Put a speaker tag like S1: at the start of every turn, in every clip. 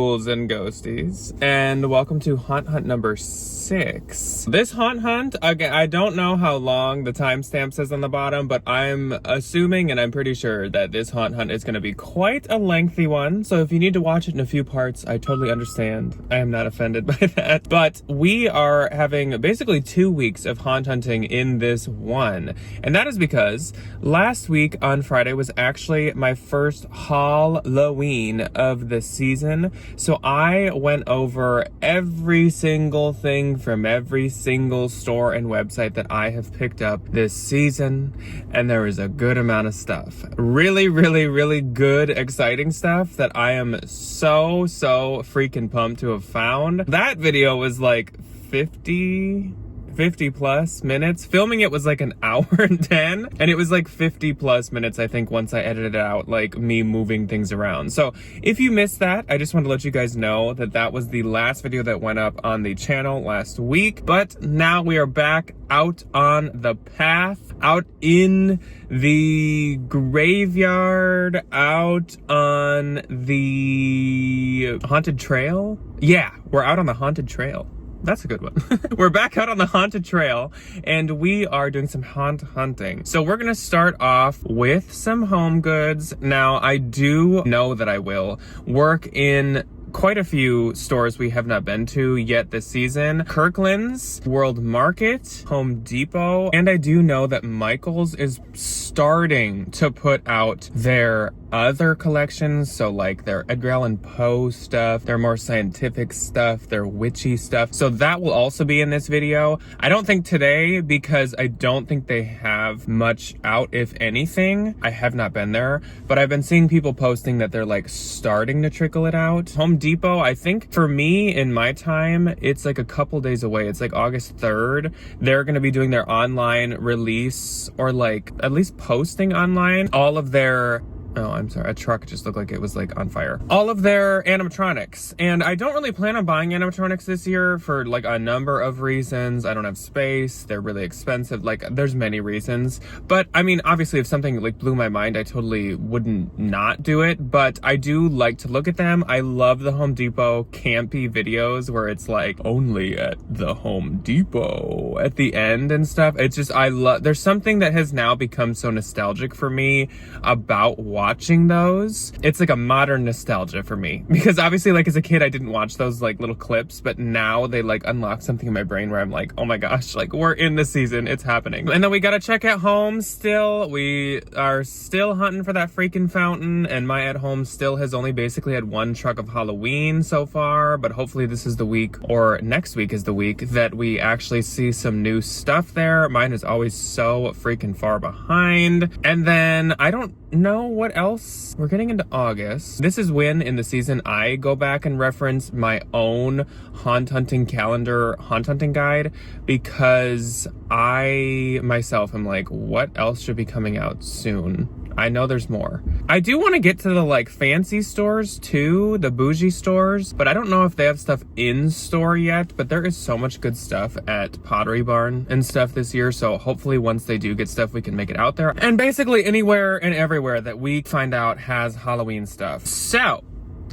S1: ghouls and ghosties, and welcome to Haunt Hunt number 6. This Haunt Hunt, again, I don't know how long the timestamp says on the bottom, but I'm assuming and I'm pretty sure that this Haunt Hunt is going to be quite a lengthy one. So if you need to watch it in a few parts, I totally understand. I am not offended by that. But we are having basically 2 weeks of haunt hunting in this one. And that is because last week on Friday was actually my first Halloween of the season. So I went over every single thing from every single store and website that I have picked up this season, and there was a good amount of stuff. Really good, exciting stuff that I am so freaking pumped to have found. That video was like 50 plus minutes. Filming it was like an hour and 10, and it was like 50 plus minutes, I think, once I edited it out, like me moving things around. So if you missed that, I just want to let you guys know that that was the last video that went up on the channel last week. But now we are back out on the path, out in the graveyard, out on the haunted trail. Yeah, we're out on the haunted trail. That's a good one. We're back out on the haunted trail, and we are doing some haunt hunting. So we're gonna start off with some HomeGoods. Now, I do know that I will work in quite a few stores we have not been to yet this season. Kirkland's, World Market, Home Depot, and I do know that Michael's is starting to put out their other collections, so like their Edgar Allan Poe stuff, their more scientific stuff, their witchy stuff. So that will also be in this video. I don't think today, because I don't think they have much out, if anything. I have not been there, but I've been seeing people posting that they're like starting to trickle it out. Home Depot, I think for me in my time, it's like a couple days away. It's like August 3rd. They're going to be doing their online release, or like at least posting online all of their, oh, I'm sorry, a truck just looked like it was like on fire. All of their animatronics. And I don't really plan on buying animatronics this year for like a number of reasons. I don't have space. They're really expensive. Like, there's many reasons. But I mean, obviously if something like blew my mind, I totally wouldn't not do it. But I do like to look at them. I love the Home Depot campy videos where it's like only at the Home Depot at the end and stuff. It's just, I love, there's something that has now become so nostalgic for me about watching those. It's like a modern nostalgia for me, because obviously like as a kid I didn't watch those like little clips, but now they like unlock something in my brain where I'm like, oh my gosh, like we're in the season, it's happening. And then we gotta check at home still. We are still hunting for that freaking fountain, and my at home still has only basically had one truck of Halloween so far, but hopefully this is the week, or next week is the week, that we actually see some new stuff there. Mine is always so freaking far behind. And then I don't know what else. We're getting into August. This is when in the season I go back and reference my own haunt hunting calendar, haunt hunting guide, because I myself am like, what else should be coming out soon? I know there's more. I do want to get to the like fancy stores too, the bougie stores, but I don't know if they have stuff in store yet, but there is so much good stuff at Pottery Barn and stuff this year. So hopefully once they do get stuff, we can make it out there. And basically anywhere and everywhere that we find out has Halloween stuff. So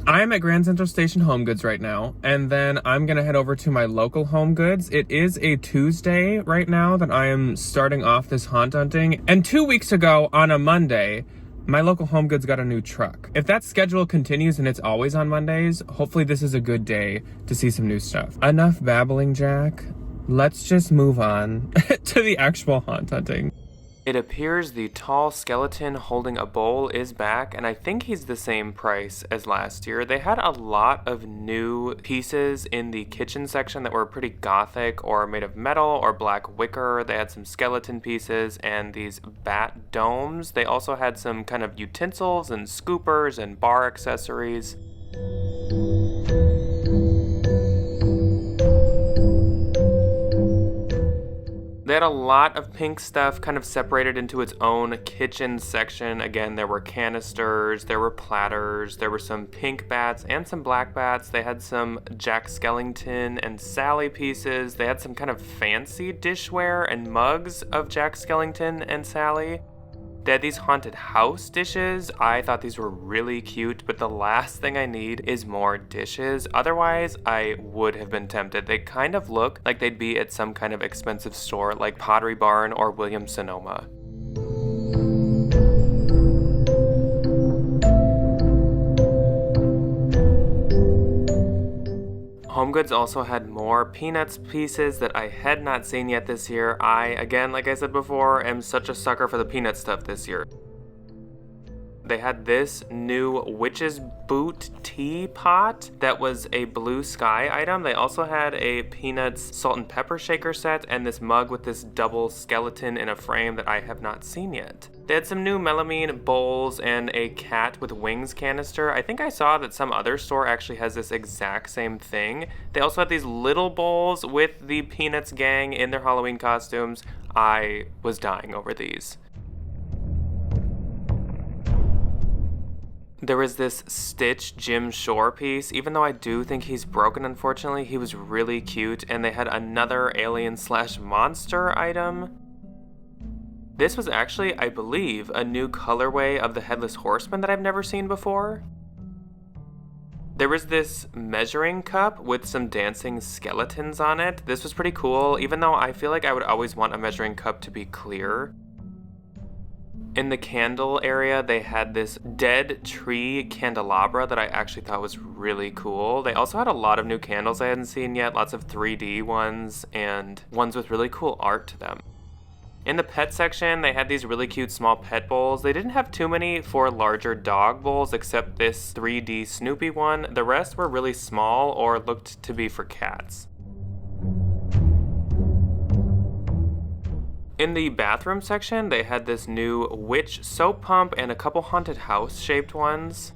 S1: I'm at Grand Central Station HomeGoods right now, and then I'm gonna head over to my local HomeGoods. It is a Tuesday right now that I am starting off this haunt hunting, and 2 weeks ago on a Monday, my local HomeGoods got a new truck. If that schedule continues and it's always on Mondays, hopefully this is a good day to see some new stuff. Enough babbling, Jack. Let's just move on to the actual haunt hunting. It appears the tall skeleton holding a bowl is back, and I think he's the same price as last year. They had a lot of new pieces in the kitchen section that were pretty gothic or made of metal or black wicker. They had some skeleton pieces and these bat domes. They also had some kind of utensils and scoopers and bar accessories. They had a lot of pink stuff kind of separated into its own kitchen section. Again, there were canisters, there were platters, there were some pink bats and some black bats. They had some Jack Skellington and Sally pieces. They had some kind of fancy dishware and mugs of Jack Skellington and Sally. They had these haunted house dishes. I thought these were really cute, but the last thing I need is more dishes. Otherwise, I would have been tempted. They kind of look like they'd be at some kind of expensive store like Pottery Barn or Williams Sonoma. HomeGoods also had more Peanuts pieces that I had not seen yet this year. Again, like I said before, am such a sucker for the peanut stuff this year. They had this new Witch's Boot teapot that was a blue sky item. They also had a Peanuts salt and pepper shaker set and this mug with this double skeleton in a frame that I have not seen yet. They had some new melamine bowls and a cat with wings canister. I think I saw that some other store actually has this exact same thing. They also had these little bowls with the Peanuts gang in their Halloween costumes. I was dying over these. There was this Stitch Jim Shore piece. Even though I do think he's broken, unfortunately, he was really cute. And they had another alien/monster item. This was actually, I believe, a new colorway of the Headless Horseman that I've never seen before. There was this measuring cup with some dancing skeletons on it. This was pretty cool, even though I feel like I would always want a measuring cup to be clear. In the candle area, they had this dead tree candelabra that I actually thought was really cool. They also had a lot of new candles I hadn't seen yet, lots of 3D ones and ones with really cool art to them. In the pet section, they had these really cute small pet bowls. They didn't have too many for larger dog bowls except this 3D Snoopy one. The rest were really small or looked to be for cats. In the bathroom section, they had this new witch soap pump and a couple haunted house shaped ones.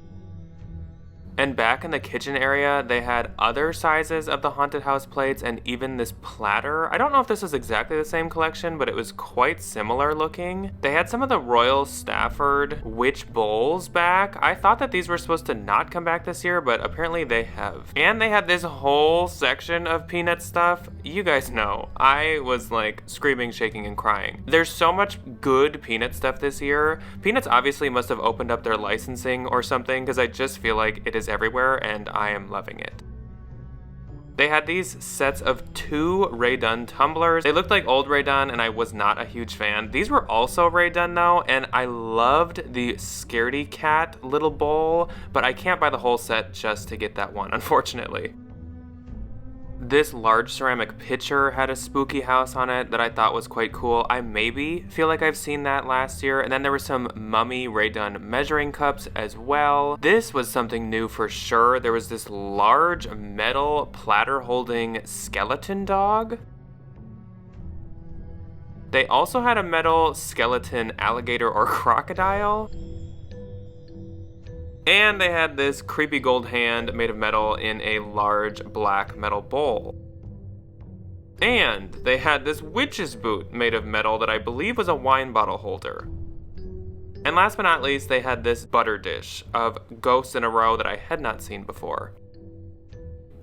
S1: And back in the kitchen area, they had other sizes of the haunted house plates and even this platter. I don't know if this is exactly the same collection, but it was quite similar looking. They had some of the Royal Stafford witch bowls back. I thought that these were supposed to not come back this year, but apparently they have. And they had this whole section of peanut stuff. You guys know, I was like screaming, shaking, and crying. There's so much good peanut stuff this year. Peanuts obviously must have opened up their licensing or something, because I just feel like it is everywhere and I am loving it. They had these sets of 2 Rae Dunn tumblers. They looked like old Rae Dunn and I was not a huge fan. These were also Rae Dunn though, and I loved the Scaredy Cat little bowl, but I can't buy the whole set just to get that one, unfortunately. This large ceramic pitcher had a spooky house on it that I thought was quite cool. I maybe feel like I've seen that last year. And then there were some mummy Rae Dunn measuring cups as well. This was something new for sure. There was this large metal platter holding skeleton dog. They also had a metal skeleton alligator or crocodile. And they had this creepy gold hand made of metal in a large black metal bowl. And they had this witch's boot made of metal that I believe was a wine bottle holder. And last but not least, they had this butter dish of ghosts in a row that I had not seen before.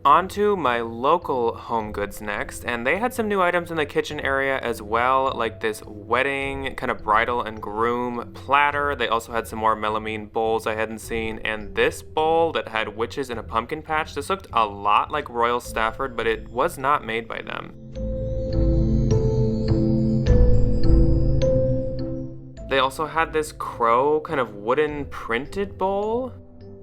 S1: On to my local HomeGoods next, and they had some new items in the kitchen area as well, like this wedding, kind of bridal and groom platter. They also had some more melamine bowls I hadn't seen, and this bowl that had witches in a pumpkin patch. This looked a lot like Royal Stafford, but it was not made by them. They also had this crow kind of wooden printed bowl.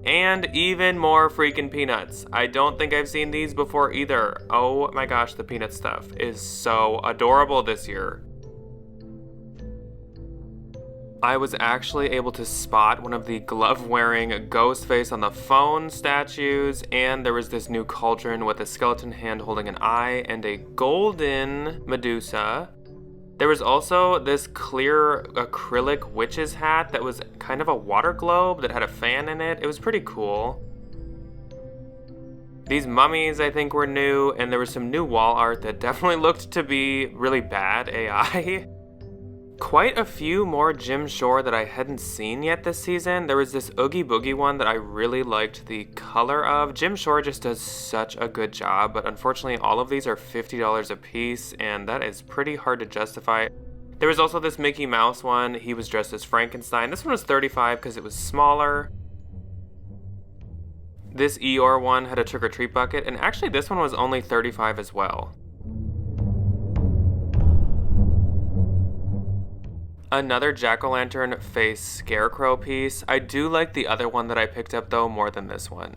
S1: And even more freaking peanuts. I don't think I've seen these before either. Oh my gosh, the peanut stuff is so adorable this year. I was actually able to spot one of the glove-wearing ghost face on the phone statues, and there was this new cauldron with a skeleton hand holding an eye and a golden Medusa. There was also this clear acrylic witch's hat that was kind of a water globe that had a fan in it. It was pretty cool. These mummies I think were new, and there was some new wall art that definitely looked to be really bad AI. Quite a few more Jim Shore that I hadn't seen yet this season. There was this Oogie Boogie one that I really liked the color of. Jim Shore just does such a good job, but unfortunately all of these are $50 a piece, and that is pretty hard to justify. There was also this Mickey Mouse one. He was dressed as Frankenstein. This one was $35 because it was smaller. This Eeyore one had a trick-or-treat bucket, and actually this one was only $35 as well. Another jack-o'-lantern face scarecrow piece. I do like the other one that I picked up though more than this one.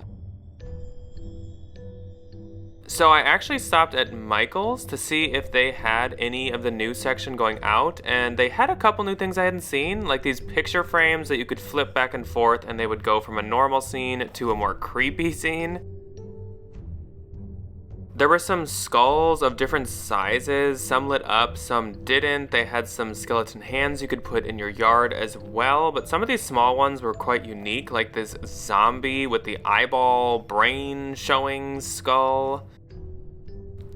S1: So I actually stopped at Michael's to see if they had any of the new section going out, and they had a couple new things I hadn't seen, like these picture frames that you could flip back and forth and they would go from a normal scene to a more creepy scene. There were some skulls of different sizes, some lit up, some didn't. They had some skeleton hands you could put in your yard as well, but some of these small ones were quite unique, like this zombie with the eyeball brain showing skull.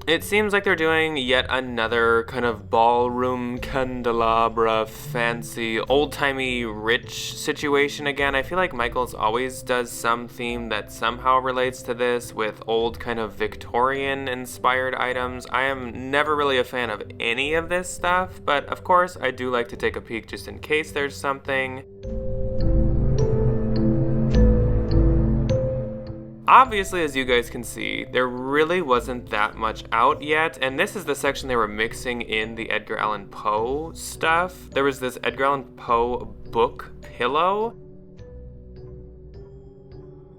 S1: It seems like they're doing yet another kind of ballroom candelabra fancy old-timey rich situation again. I feel like Michael's always does some theme that somehow relates to this with old kind of Victorian inspired items. I am never really a fan of any of this stuff, but of course I do like to take a peek just in case there's something. Obviously, as you guys can see, there really wasn't that much out yet, and this is the section they were mixing in the Edgar Allan Poe stuff. There was this Edgar Allan Poe book pillow.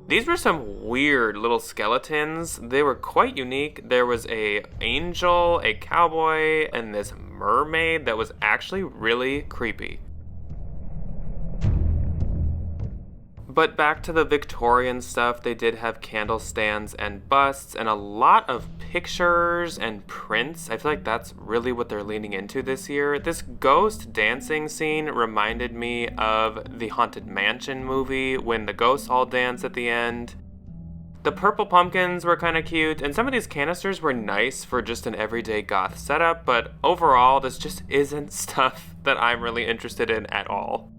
S1: These were some weird little skeletons. They were quite unique. There was an angel, a cowboy, and this mermaid that was actually really creepy. But back to the Victorian stuff, they did have candle stands and busts and a lot of pictures and prints. I feel like that's really what they're leaning into this year. This ghost dancing scene reminded me of the Haunted Mansion movie when the ghosts all dance at the end. The purple pumpkins were kind of cute, and some of these canisters were nice for just an everyday goth setup, but overall, this just isn't stuff that I'm really interested in at all.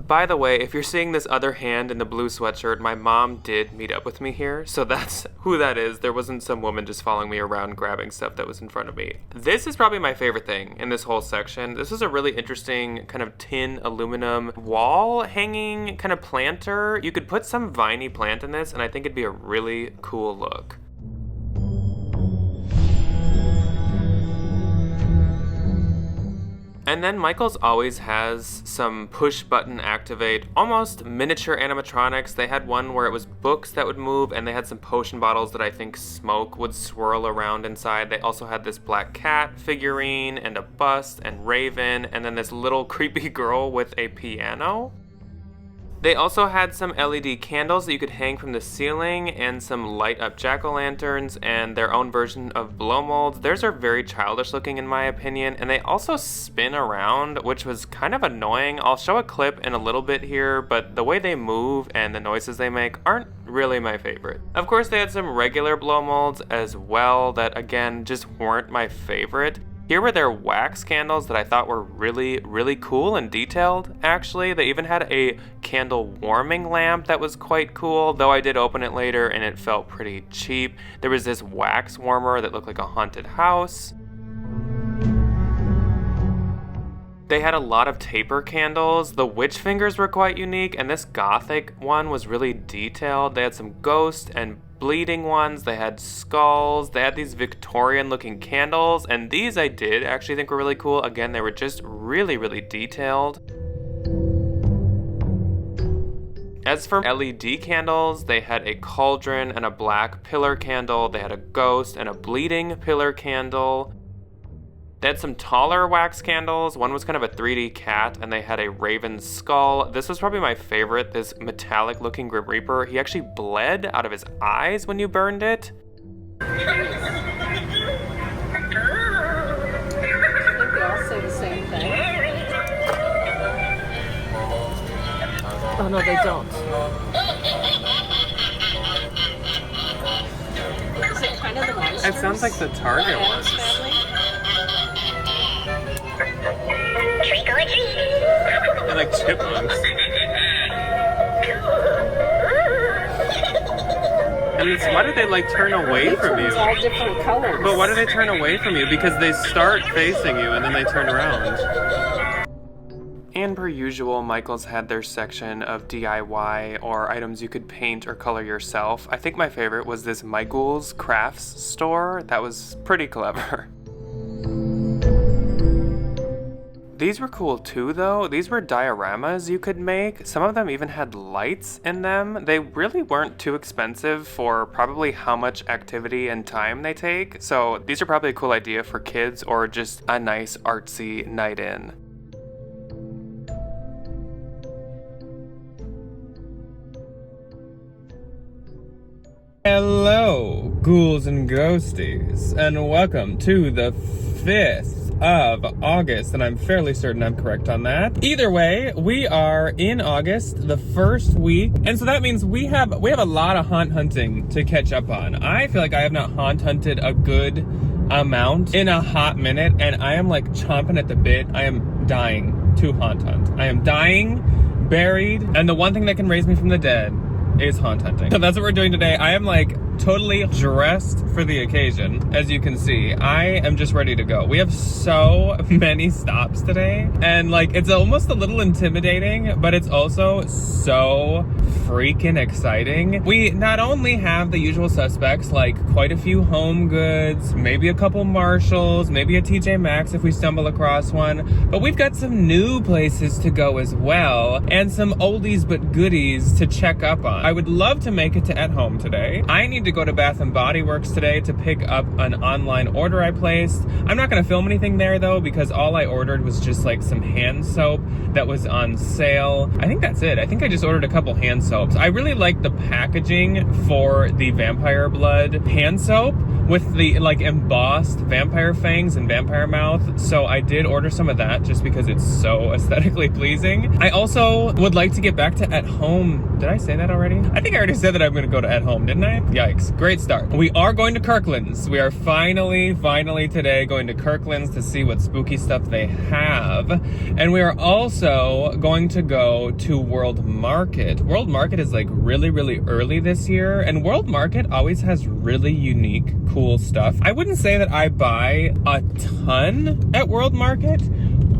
S1: By the way, if you're seeing this other hand in the blue sweatshirt, my mom did meet up with me here, so that's who that is. There wasn't some woman just following me around grabbing stuff that was in front of me. This is probably my favorite thing in this whole section. This is a really interesting kind of tin aluminum wall hanging kind of planter. You could put some viney plant in this, and I think it'd be a really cool look. And then Michael's always has some push button activate, almost miniature animatronics. They had one where it was books that would move, and they had some potion bottles that I think smoke would swirl around inside. They also had this black cat figurine and a bust and Raven, and then this little creepy girl with a piano. They also had some LED candles that you could hang from the ceiling and some light up jack-o'-lanterns and their own version of blow molds. Theirs are very childish looking in my opinion, and they also spin around, which was kind of annoying. I'll show a clip in a little bit here, but the way they move and the noises they make aren't really my favorite. Of course, they had some regular blow molds as well that again just weren't my favorite. Here were their wax candles that I thought were really, really cool and detailed, actually. They even had a candle warming lamp that was quite cool, though I did open it later and it felt pretty cheap. There was this wax warmer that looked like a haunted house. They had a lot of taper candles. The witch fingers were quite unique, and this gothic one was really detailed. They had some ghost and bleeding ones, they had skulls, they had these Victorian looking candles, and these I did actually think were really cool. Again, they were just really, really detailed. As for LED candles, they had a cauldron and a black pillar candle, they had a ghost and a bleeding pillar candle. They had some taller wax candles. One was kind of a 3D cat, and they had a raven skull. This was probably my favorite, this metallic looking Grim Reaper. He actually bled out of his eyes when you burned it.
S2: I think they all say the same thing. Oh no, they don't. Is it kind of the monsters?
S1: It sounds like the Target ones.
S2: Trick or treat.
S1: They're like chipmunks. And why do they like turn away from you?
S2: It's all different colors.
S1: But why do they turn away from you? Because they start facing you and then they turn around. And per usual, Michael's had their section of DIY or items you could paint or color yourself. I think my favorite was this Michael's Crafts store. That was pretty clever. These were cool too though. These were dioramas you could make. Some of them even had lights in them. They really weren't too expensive for probably how much activity and time they take. So these are probably a cool idea for kids or just a nice artsy night in. Hello, ghouls and ghosties, and welcome to the 5th of August, and I'm fairly certain I'm correct on that. Either way, we are in August, the first week, and so that means we have a lot of haunt hunting to catch up on. I feel like I have not haunt hunted a good amount in a hot minute, and I am like chomping at the bit. I am dying to haunt hunt. I am dying, buried, and the one thing that can raise me from the dead is haunt hunting. So that's what we're doing today. I am like totally dressed for the occasion. As you can see, I am just ready to go. We have so many stops today, and like it's almost a little intimidating, but it's also so freaking exciting. We not only have the usual suspects, like quite a few HomeGoods, maybe a couple Marshalls, maybe a TJ Maxx if we stumble across one, but we've got some new places to go as well, and some oldies but goodies to check up on. I would love to make it to At Home today. I need to go to Bath & Body Works today to pick up an online order I placed. I'm not going to film anything there though, because all I ordered was just like some hand soap that was on sale. I think that's it. I think I just ordered a couple hand soaps. I really like the packaging for the vampire blood hand soap with the like embossed vampire fangs and vampire mouth. So I did order some of that just because it's so aesthetically pleasing. I also would like to get back to At Home. Did I say that already? I think I already said that I'm going to go to At Home, didn't I? Yikes. Great start. We are going to Kirkland's. We are finally today going to Kirkland's to see what spooky stuff they have. And we are also going to go to World Market. World Market is like really early this year, and World Market always has really unique, cool stuff. I wouldn't say that I buy a ton at World Market,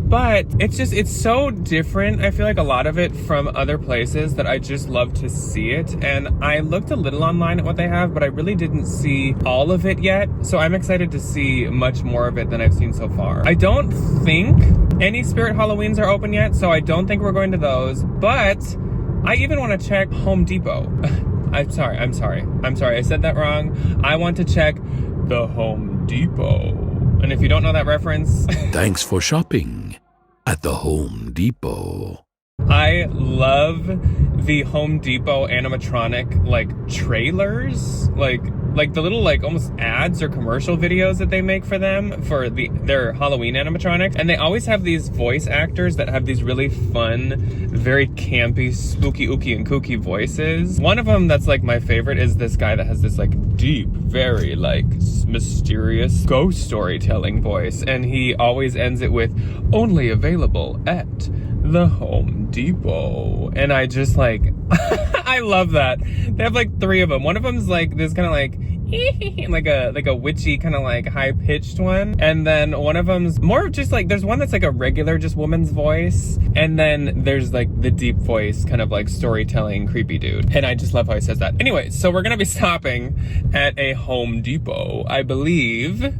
S1: but it's so different. I feel like a lot of it from other places that I just love to see it. And I looked a little online at what they have, but I really didn't see all of it yet. So I'm excited to see much more of it than I've seen so far. I don't think any Spirit Halloweens are open yet, so I don't think we're going to those. But I even want to check Home Depot. I'm sorry. I said that wrong. I want to check the Home Depot. And if you don't know that reference...
S3: Thanks for shopping at the Home Depot.
S1: I love the Home Depot animatronic, like, trailers. Like the little, like, almost ads or commercial videos that they make for them for their Halloween animatronics. And they always have these voice actors that have these really fun, very campy, spooky, ooky, and kooky voices. One of them that's, like, my favorite is this guy that has this, like, deep, very, like, mysterious ghost storytelling voice. And he always ends it with, only available at the Home Depot. And I just, like, I love that. They have, like, 3 of them. One of them's, like, this kind of, like, like a witchy kind of like high-pitched one, and then one of them's more of just like, there's one that's like a regular just woman's voice, and then there's like the deep voice kind of like storytelling creepy dude, and I just love how he says that. Anyway, so we're gonna be stopping at a Home Depot, I believe.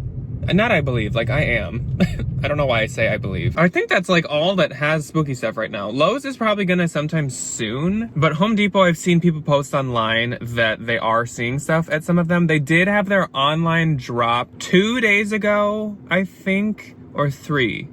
S1: Not I believe, like I am. I don't know why I say I believe. I think that's like all that has spooky stuff right now. Lowe's is probably gonna sometime soon, but Home Depot, I've seen people post online that they are seeing stuff at some of them. They did have their online drop 2 days ago, I think, or 3.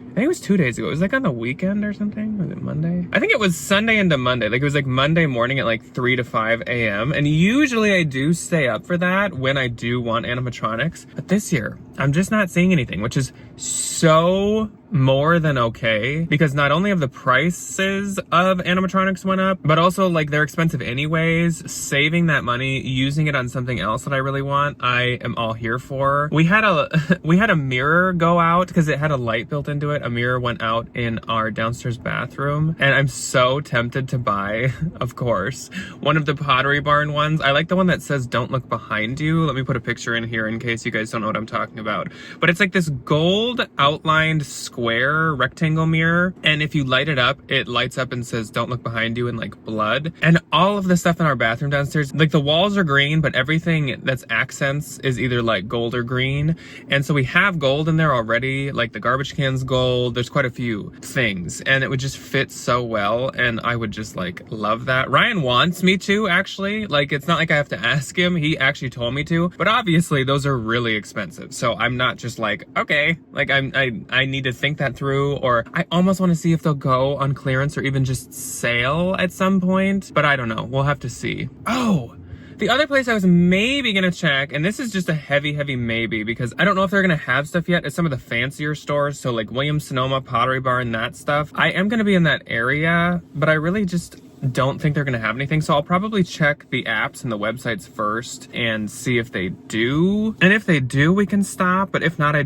S1: I think it was 2 days ago. It was like on the weekend or something. Was it Monday? I think it was Sunday into Monday. Like it was like Monday morning at like 3 to 5 a.m. And usually I do stay up for that when I do want animatronics. But this year, I'm just not seeing anything, which is so more than okay, because not only have the prices of animatronics went up, but also like they're expensive anyways. Saving that money, using it on something else that I really want, I am all here for. We had a mirror go out because it had a light built into it. A mirror went out in our downstairs bathroom, and I'm so tempted to buy, of course, one of the Pottery Barn ones. I like the one that says "Don't look behind you." Let me put a picture in here in case you guys don't know what I'm talking about. But it's like this gold outlined square rectangle mirror, and if you light it up, it lights up and says "Don't look behind you" in like blood. And all of the stuff in our bathroom downstairs, like the walls are green, but everything that's accents is either like gold or green. And so we have gold in there already, like the garbage can's gold. There's quite a few things, and it would just fit so well, and I would just like love that. Ryan wants me to, actually. Like, it's not like I have to ask him. He actually told me to, but obviously those are really expensive. So I'm not just like, okay, like I need to think that through, or I almost want to see if they'll go on clearance or even just sale at some point, but I don't know. We'll have to see. Oh, the other place I was maybe gonna check, and this is just a heavy maybe, because I don't know if they're gonna have stuff yet, is some of the fancier stores. So like Williams Sonoma, Pottery Barn, that stuff. I am gonna be in that area, but I really just don't think they're gonna have anything. So I'll probably check the apps and the websites first and see if they do. And if they do, we can stop. But if not, I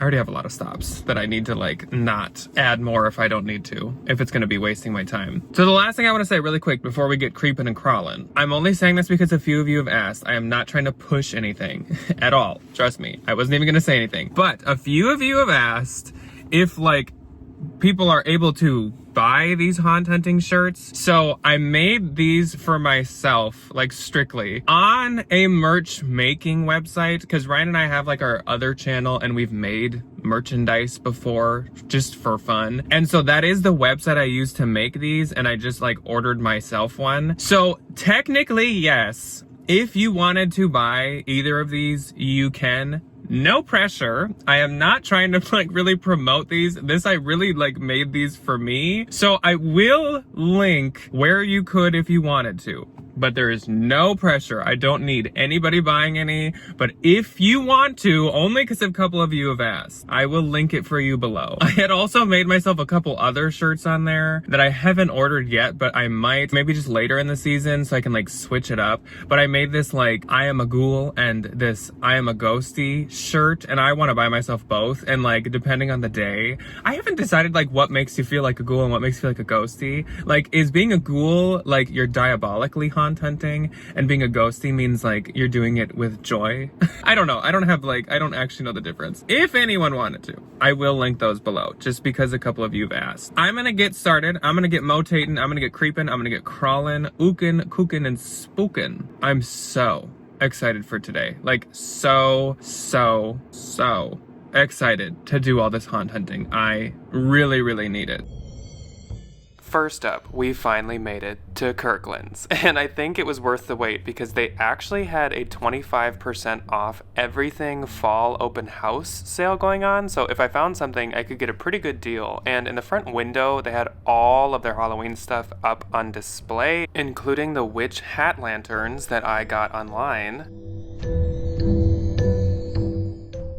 S1: already have a lot of stops that I need to like not add more if I don't need to, if it's gonna be wasting my time. So the last thing I wanna say really quick before we get creeping and crawling, I'm only saying this because a few of you have asked. I am not trying to push anything at all. Trust me, I wasn't even gonna say anything. But a few of you have asked if like people are able to buy these haunt hunting shirts. So I made these for myself, like strictly on a merch making website, because Ryan and I have like our other channel and we've made merchandise before just for fun. And so that is the website I used to make these, and I just like ordered myself one. So technically, yes, if you wanted to buy either of these, you can. No pressure. I am not trying to like really promote these. I really like made these for me. So I will link where you could if you wanted to, but there is no pressure. I don't need anybody buying any, but if you want to, only because a couple of you have asked, I will link it for you below. I had also made myself a couple other shirts on there that I haven't ordered yet, but I might maybe just later in the season so I can like switch it up. But I made this like I am a ghoul and this I am a ghosty shirt, and I want to buy myself both. And like depending on the day, I haven't decided like what makes you feel like a ghoul and what makes you feel like a ghosty. Like, is being a ghoul like you're diabolically haunt hunting, and being a ghosty means like you're doing it with joy? I don't know. I don't actually know the difference. If anyone wanted to, I will link those below, just because a couple of you have asked. I'm gonna get started. I'm gonna get motating. I'm gonna get creeping. I'm gonna get crawling, ookin', kookin', and spookin'. I'm so excited for today. Like so excited to do all this haunt hunting. I really need it. First up, we finally made it to Kirkland's, and I think it was worth the wait because they actually had a 25% off everything fall open house sale going on. So if I found something, I could get a pretty good deal. And in the front window, they had all of their Halloween stuff up on display, including the witch hat lanterns that I got online.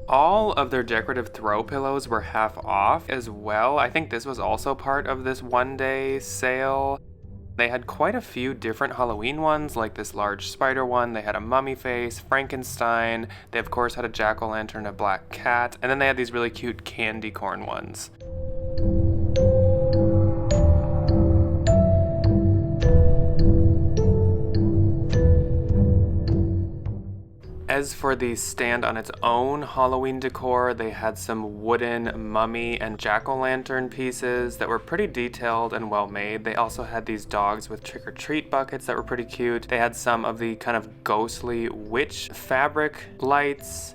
S1: All of their decorative throw pillows were half off as well. I think this was also part of this one-day sale. They had quite a few different Halloween ones, like this large spider one. They had a mummy face, Frankenstein. They of course had a jack-o'-lantern, a black cat, and then they had these really cute candy corn ones. As for the stand on its own Halloween decor, they had some wooden mummy and jack-o'-lantern pieces that were pretty detailed and well made. They also had these dogs with trick-or-treat buckets that were pretty cute. They had some of the kind of ghostly witch fabric lights.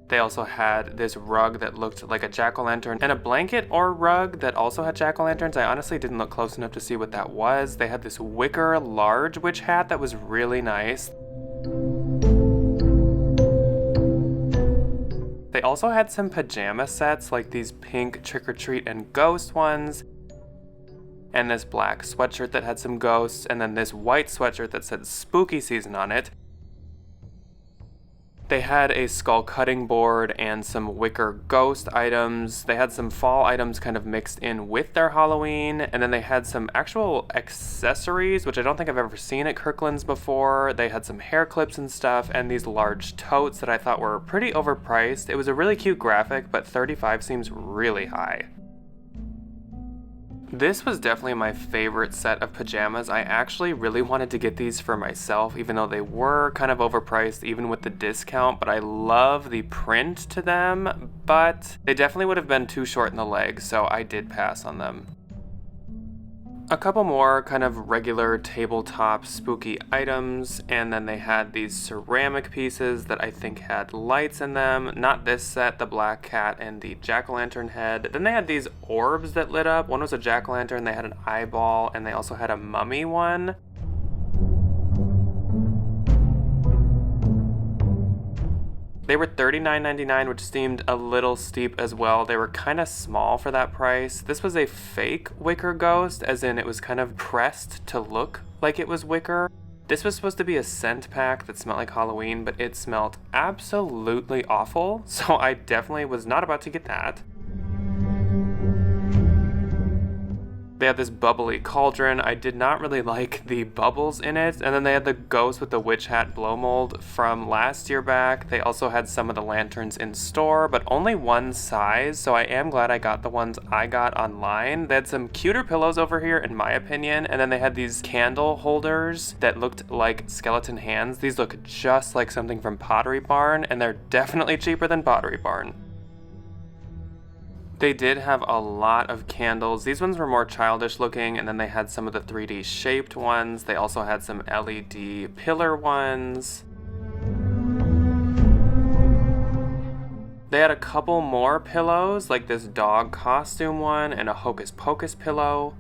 S1: They also had this rug that looked like a jack-o'-lantern and a blanket or rug that also had jack-o'-lanterns. I honestly didn't look close enough to see what that was. They had this wicker large witch hat that was really nice. They also had some pajama sets, like these pink trick-or-treat and ghost ones, and this black sweatshirt that had some ghosts, and then this white sweatshirt that said spooky season on it. They had a skull cutting board and some wicker ghost items. They had some fall items kind of mixed in with their Halloween, and then they had some actual accessories, which I don't think I've ever seen at Kirkland's before. They had some hair clips and stuff, and these large totes that I thought were pretty overpriced. It was a really cute graphic, but $35 seems really high. This was definitely my favorite set of pajamas. I actually really wanted to get these for myself, even though they were kind of overpriced even with the discount, but I love the print to them, but they definitely would have been too short in the legs, so I did pass on them. A couple more kind of regular tabletop spooky items, and then they had these ceramic pieces that I think had lights in them. Not this set, the black cat and the jack-o'-lantern head. Then they had these orbs that lit up. One was a jack-o'-lantern, they had an eyeball, and they also had a mummy one. They were $39.99, which seemed a little steep as well. They were kind of small for that price. This was a fake wicker ghost, as in it was kind of pressed to look like it was wicker. This was supposed to be a scent pack that smelled like Halloween, but it smelled absolutely awful, so I definitely was not about to get that. They had this bubbly cauldron. I did not really like the bubbles in it. And then they had the ghost with the witch hat blow mold from last year back. They also had some of the lanterns in store, but only one size. So I am glad I got the ones I got online. They had some cuter pillows over here, in my opinion. And then they had these candle holders that looked like skeleton hands. These look just like something from Pottery Barn, and they're definitely cheaper than Pottery Barn. They did have a lot of candles. These ones were more childish looking, and then they had some of the 3D shaped ones. They also had some LED pillar ones. They had a couple more pillows, like this dog costume one and a Hocus Pocus pillow.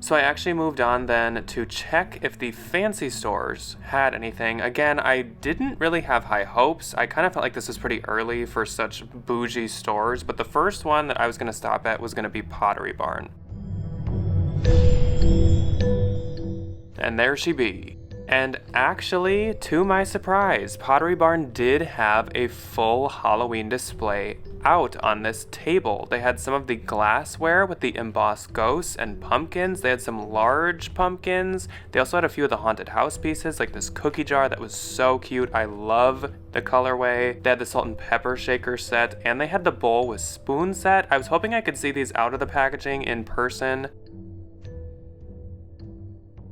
S1: So I actually moved on then to check if the fancy stores had anything. Again, I didn't really have high hopes. I kind of felt like this was pretty early for such bougie stores, but the first one that I was going to stop at was going to be Pottery Barn. And there she be. And actually, to my surprise, Pottery Barn did have a full Halloween display out on this table. They had some of the glassware with the embossed ghosts and pumpkins. They had some large pumpkins. They also had a few of the haunted house pieces, like this cookie jar that was so cute. I love the colorway. They had the salt and pepper shaker set, and they had the bowl with spoon set. I was hoping I could see these out of the packaging in person.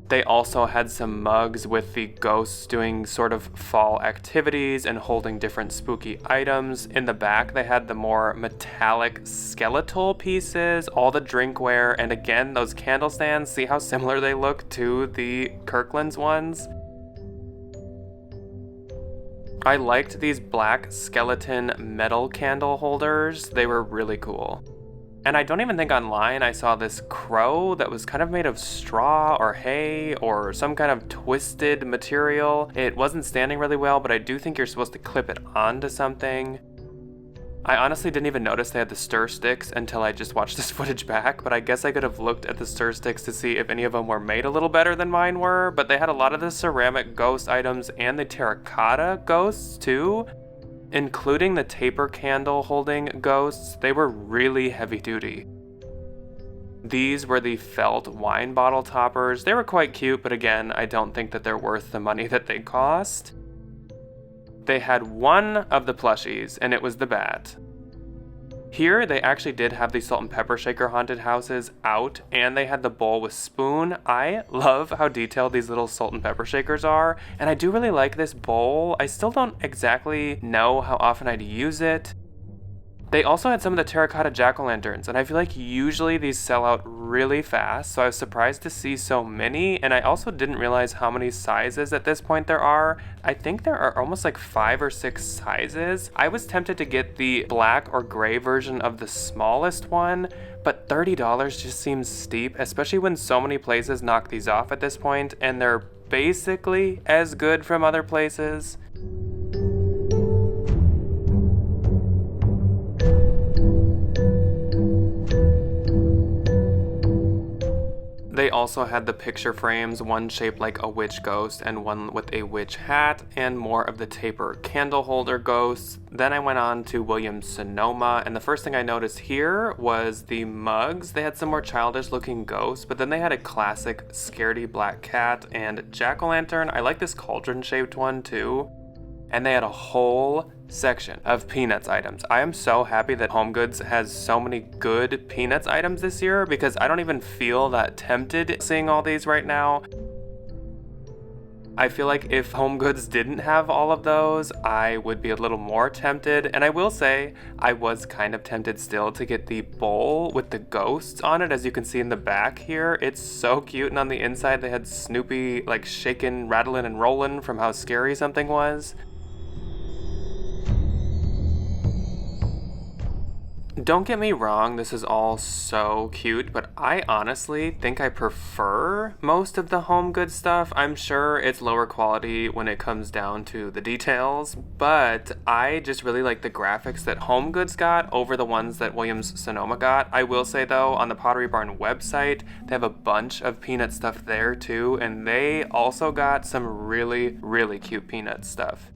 S1: They also had some mugs with the ghosts doing sort of fall activities and holding different spooky items. In the back, they had the more metallic skeletal pieces, all the drinkware, and again, those candle stands. See how similar they look to the Kirkland's ones? I liked these black skeleton metal candle holders. They were really cool. And I don't even think online I saw this crow that was kind of made of straw or hay or some kind of twisted material. It wasn't standing really well, but I do think you're supposed to clip it onto something. I honestly didn't even notice they had the stir sticks until I just watched this footage back, but I guess I could have looked at the stir sticks to see if any of them were made a little better than mine were, but they had a lot of the ceramic ghost items and the terracotta ghosts too. Including the taper candle holding ghosts. They were really heavy duty. These were the felt wine bottle toppers. They were quite cute, but again, I don't think that they're worth the money that they cost. They had one of the plushies, and it was the bat. Here, they actually did have the salt and pepper shaker haunted houses out, and they had the bowl with spoon. I love how detailed these little salt and pepper shakers are, and I do really like this bowl. I still don't exactly know how often I'd use it. They also had some of the terracotta jack-o'-lanterns, and I feel like usually these sell out really fast, so I was surprised to see so many, and I also didn't realize how many sizes at this point there are. I think there are almost like 5 or 6 sizes. I was tempted to get the black or gray version of the smallest one, but $30 just seems steep, especially when so many places knock these off at this point, and they're basically as good from other places. They also had the picture frames, one shaped like a witch ghost and one with a witch hat, and more of the taper candle holder ghosts. Then I went on to Williams Sonoma, and the first thing I noticed here was the mugs. They had some more childish looking ghosts, but then they had a classic scaredy black cat and jack-o'-lantern. I like this cauldron shaped one too. And they had a whole section of Peanuts items. I am so happy that HomeGoods has so many good Peanuts items this year, because I don't even feel that tempted seeing all these right now. I feel like if HomeGoods didn't have all of those, I would be a little more tempted. And I will say, I was kind of tempted still to get the bowl with the ghosts on it, as you can see in the back here. It's so cute, and on the inside they had Snoopy like shaking, rattling, and rolling from how scary something was. Don't get me wrong, this is all so cute, but I honestly think I prefer most of the HomeGoods stuff. I'm sure it's lower quality when it comes down to the details, but I just really like the graphics that HomeGoods got over the ones that Williams Sonoma got. I will say though, on the Pottery Barn website, they have a bunch of Peanut stuff there too, and they also got some really, really cute Peanut stuff.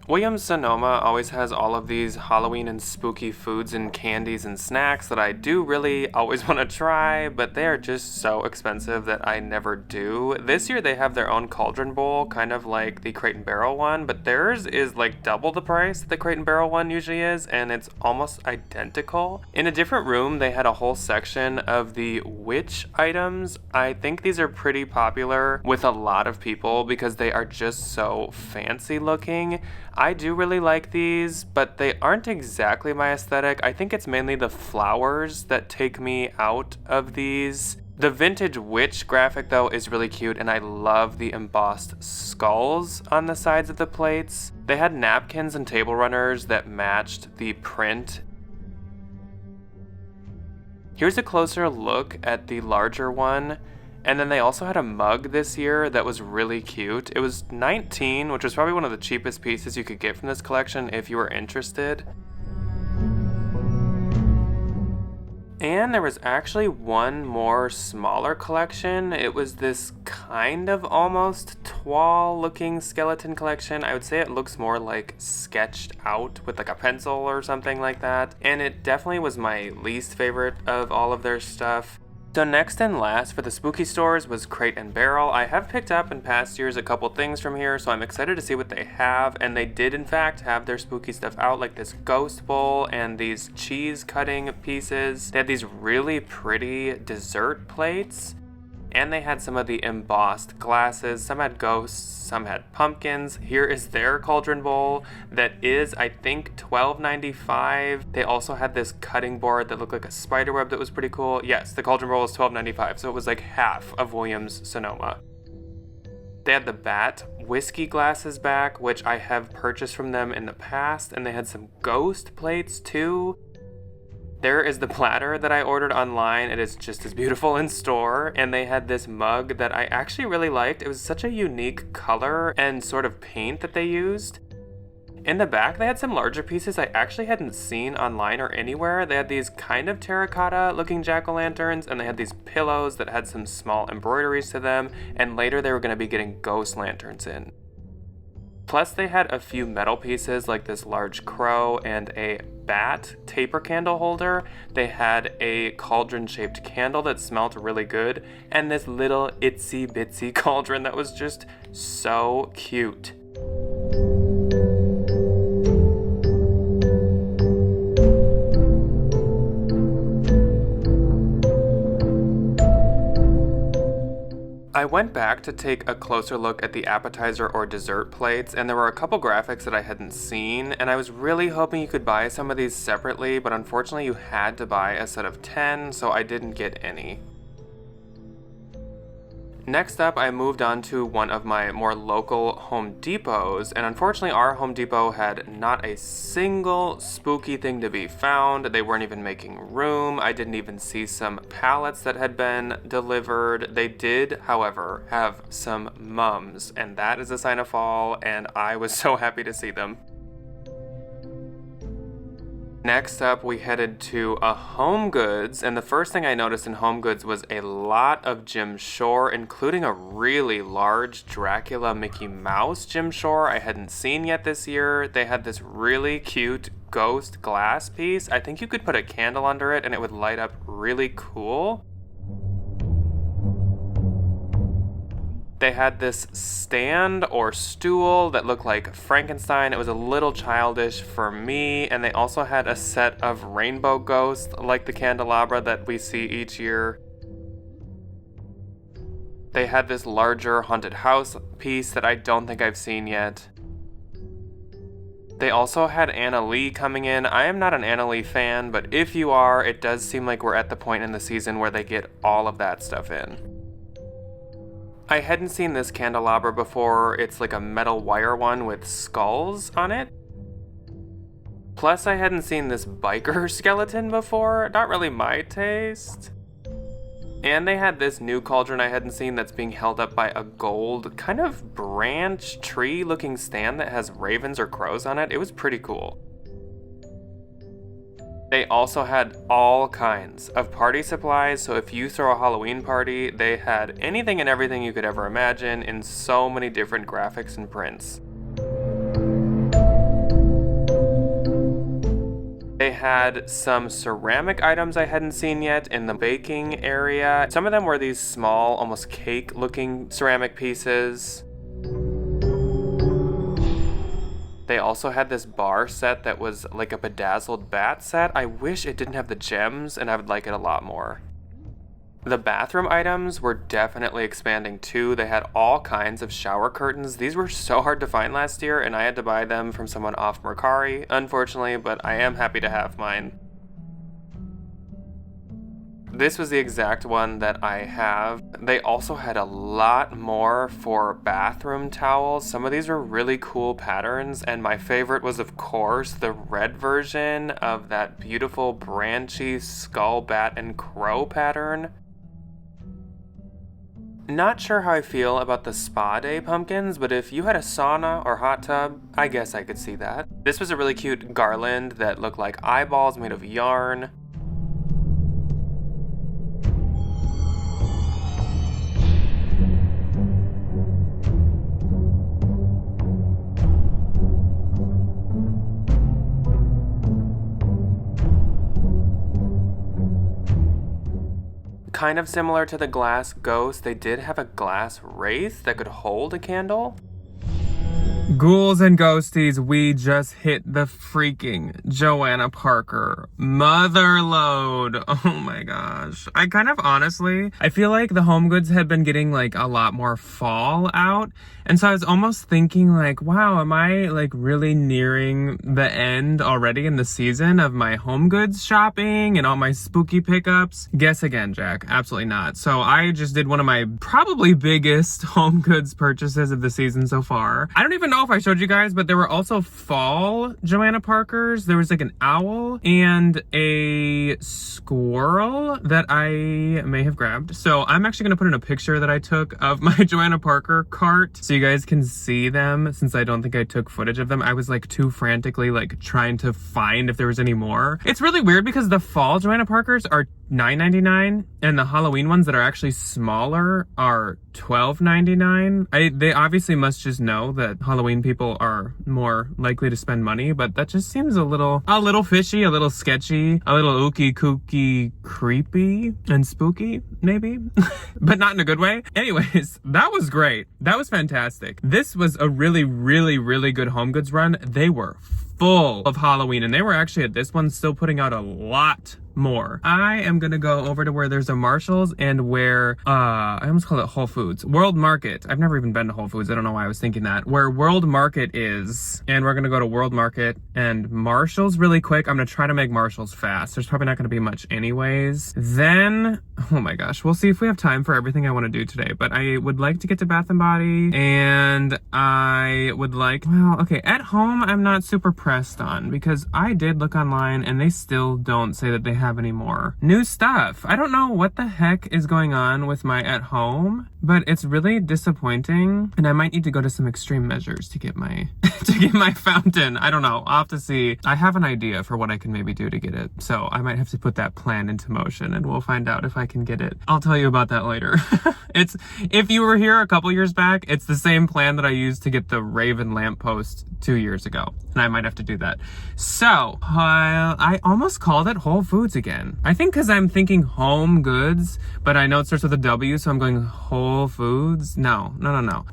S1: Williams Sonoma always has all of these Halloween and spooky foods and candies and snacks that I do really always want to try, but they are just so expensive that I never do. This year they have their own cauldron bowl, kind of like the Crate & Barrel one, but theirs is like double the price that the Crate & Barrel one usually is, and it's almost identical. In a different room, they had a whole section of the witch items. I think these are pretty popular with a lot of people because they are just so fancy looking. I do really like these, but they aren't exactly my aesthetic. I think it's mainly the flowers that take me out of these. The vintage witch graphic though is really cute, and I love the embossed skulls on the sides of the plates. They had napkins and table runners that matched the print. Here's a closer look at the larger one. And then they also had a mug this year that was really cute. It was $19, which was probably one of the cheapest pieces you could get from this collection if you were interested. And there was actually one more smaller collection. It was this kind of almost toile looking skeleton collection. I would say it looks more like sketched out with like a pencil or something like that. And it definitely was my least favorite of all of their stuff. So next and last for the spooky stores was Crate & Barrel. I have picked up in past years a couple things from here, so I'm excited to see what they have, and they did in fact have their spooky stuff out, like this ghost bowl and these cheese cutting pieces. They had these really pretty dessert plates, and they had some of the embossed glasses. Some had ghosts, some had pumpkins. Here is their cauldron bowl that is, I think, $12.95. They also had this cutting board that looked like a spider web that was pretty cool. Yes, the cauldron bowl was $12.95, so it was like half of Williams Sonoma. They had the Bat whiskey glasses back, which I have purchased from them in the past, and they had some ghost plates too. There is the platter that I ordered online. It is just as beautiful in store. And they had this mug that I actually really liked. It was such a unique color and sort of paint that they used. In the back, they had some larger pieces I actually hadn't seen online or anywhere. They had these kind of terracotta looking jack-o'-lanterns, and they had these pillows that had some small embroideries to them. And later they were going to be getting ghost lanterns in. Plus they had a few metal pieces like this large crow and a bat taper candle holder. They had a cauldron shaped candle that smelled really good, and this little itsy bitsy cauldron that was just so cute. I went back to take a closer look at the appetizer or dessert plates, and there were a couple graphics that I hadn't seen, and I was really hoping you could buy some of these separately, but unfortunately you had to buy a set of 10, so I didn't get any. Next up, I moved on to one of my more local Home Depots, and unfortunately our Home Depot had not a single spooky thing to be found. They weren't even making room. I didn't even see some pallets that had been delivered. They did, however, have some mums, and that is a sign of fall, and I was so happy to see them. Next up, we headed to a HomeGoods, and the first thing I noticed in HomeGoods was a lot of Jim Shore, including a really large Dracula Mickey Mouse Jim Shore I hadn't seen yet this year. They had this really cute ghost glass piece. I think you could put a candle under it and it would light up really cool. They had this stand or stool that looked like Frankenstein. It was a little childish for me. And they also had a set of rainbow ghosts like the candelabra that we see each year. They had this larger haunted house piece that I don't think I've seen yet. They also had Anna Lee coming in. I am not an Anna Lee fan, but if you are, it does seem like we're at the point in the season where they get all of that stuff in. I hadn't seen this candelabra before. It's like a metal wire one with skulls on it. Plus, I hadn't seen this biker skeleton before. Not really my taste. And they had this new cauldron I hadn't seen that's being held up by a gold kind of branch tree looking stand that has ravens or crows on it. It was pretty cool. They also had all kinds of party supplies, so if you throw a Halloween party, they had anything and everything you could ever imagine in so many different graphics and prints. They had some ceramic items I hadn't seen yet in the baking area. Some of them were these small, almost cake-looking ceramic pieces. They also had this bar set that was like a bedazzled bat set. I wish it didn't have the gems, and I would like it a lot more. The bathroom items were definitely expanding too. They had all kinds of shower curtains. These were so hard to find last year, and I had to buy them from someone off Mercari, unfortunately, but I am happy to have mine. This was the exact one that I have. They also had a lot more for bathroom towels. Some of these were really cool patterns, and my favorite was, of course, the red version of that beautiful branchy skull, bat, and crow pattern. Not sure how I feel about the spa day pumpkins, but if you had a sauna or hot tub, I guess I could see that. This was a really cute garland that looked like eyeballs made of yarn. Kind of similar to the glass ghost, they did have a glass wraith that could hold a candle. Ghouls and ghosties, we just hit the freaking Joanna Parker motherload. Oh my gosh. I kind of honestly, I feel like the HomeGoods had been getting like a lot more fall out. And so I was almost thinking like, wow, am I like really nearing the end already in the season of my HomeGoods shopping and all my spooky pickups? Guess again, Jack. Absolutely not. So I just did one of my probably biggest HomeGoods purchases of the season so far. I don't even know if I showed you guys, but there were also fall Joanna Parkers. There was like an owl and a squirrel that I may have grabbed. So I'm actually gonna put in a picture that I took of my Joanna Parker cart so you guys can see them, since I don't think I took footage of them. I was like too frantically like trying to find if there was any more. It's really weird because the fall Joanna Parkers are $9.99 and the Halloween ones that are actually smaller are $12.99. They obviously must just know that Halloween people are more likely to spend money, but that just seems a little fishy, a little sketchy, a little ooky kooky creepy and spooky maybe, but not in a good way. Anyways, that was great. That was fantastic. This was a really, really, really good HomeGoods run. They were full of Halloween, and they were actually at this one still putting out a lot more. I am gonna go over to where there's a Marshall's and where I almost call it Whole Foods, World Market. I've never even been to Whole Foods. I don't know why I was thinking that. Where World Market is, and we're gonna go to World Market and Marshall's really quick. I'm gonna try to make Marshall's fast. There's probably not gonna be much anyways. Then, oh my gosh, we'll see if we have time for everything I want to do today. But I would like to get to Bath and Body, and I would like, well, okay, at home I'm not super pressed on because I did look online and they still don't say that they have any more new stuff. I don't know what the heck is going on with my at home, but it's really disappointing, and I might need to go to some extreme measures to get my to get my fountain. I don't know. I'll have to see. I have an idea for what I can maybe do to get it, so I might have to put that plan into motion, and we'll find out if I can get it. I'll tell you about that later. It's, if you were here a couple years back, it's the same plan that I used to get the Raven lamppost 2 years ago, and I might have to do that. So I almost called it Whole Foods again. I think because I'm thinking HomeGoods, but I know it starts with a W, so I'm going Whole Foods. No.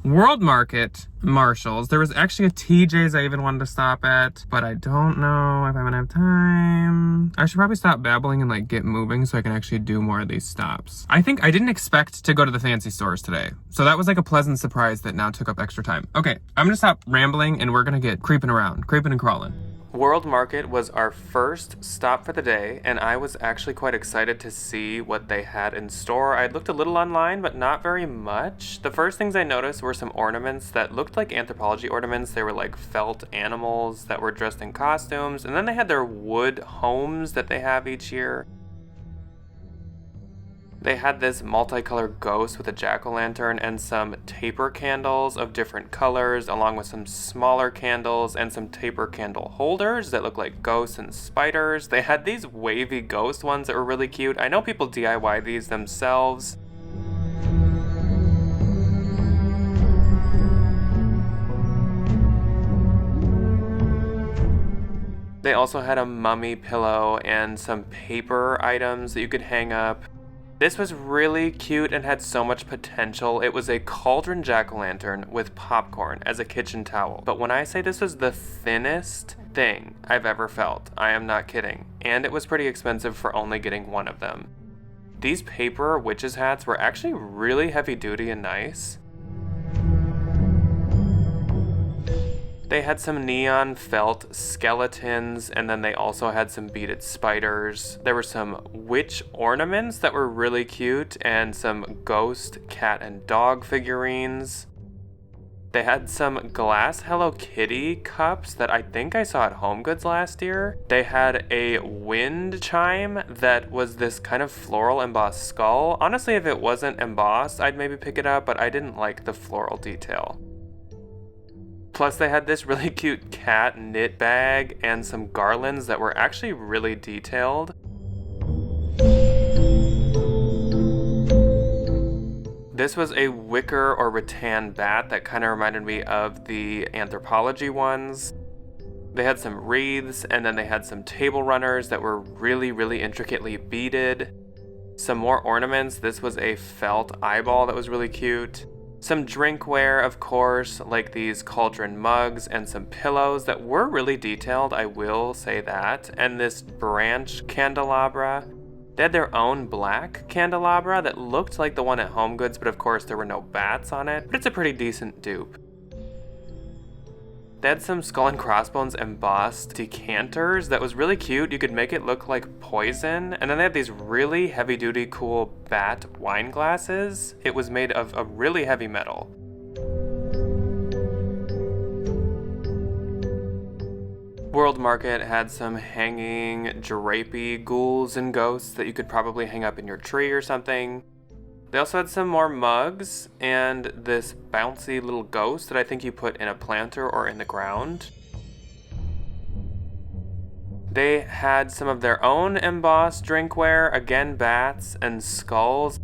S1: World Market, Marshalls. There was actually a TJ's I even wanted to stop at, but I don't know if I'm gonna have time. I should probably stop babbling and like get moving so I can actually do more of these stops. I think I didn't expect to go to the fancy stores today, so that was like a pleasant surprise that now took up extra time. Okay, I'm gonna stop rambling and we're gonna get creeping and crawling. World Market was our first stop for the day, and I was actually quite excited to see what they had in store. I looked a little online, but not very much. The first things I noticed were some ornaments that looked like anthropology ornaments. They were like felt animals that were dressed in costumes, and then they had their wood homes that they have each year. They had this multicolored ghost with a jack-o'-lantern and some taper candles of different colors, along with some smaller candles and some taper candle holders that look like ghosts and spiders. They had these wavy ghost ones that were really cute. I know people DIY these themselves. They also had a mummy pillow and some paper items that you could hang up. This was really cute and had so much potential. It was a cauldron jack-o'-lantern with popcorn as a kitchen towel. But when I say this was the thinnest thing I've ever felt, I am not kidding. And it was pretty expensive for only getting one of them. These paper witches hats were actually really heavy duty and nice. They had some neon felt skeletons, and then they also had some beaded spiders. There were some witch ornaments that were really cute, and some ghost cat and dog figurines. They had some glass Hello Kitty cups that I think I saw at HomeGoods last year. They had a wind chime that was this kind of floral embossed skull. Honestly, if it wasn't embossed, I'd maybe pick it up, but I didn't like the floral detail. Plus, they had this really cute cat knit bag and some garlands that were actually really detailed. This was a wicker or rattan bat that kind of reminded me of the anthropology ones. They had some wreaths, and then they had some table runners that were really, really intricately beaded. Some more ornaments. This was a felt eyeball that was really cute. Some drinkware, of course, like these cauldron mugs, and some pillows that were really detailed, I will say that. And this branch candelabra. They had their own black candelabra that looked like the one at HomeGoods, but of course there were no bats on it, but it's a pretty decent dupe. They had some skull and crossbones embossed decanters that was really cute. You could make it look like poison. And then they had these really heavy duty cool bat wine glasses. It was made of a really heavy metal. World Market had some hanging drapey ghouls and ghosts that you could probably hang up in your tree or something. They also had some more mugs and this bouncy little ghost that I think you put in a planter or in the ground. They had some of their own embossed drinkware, again bats and skulls.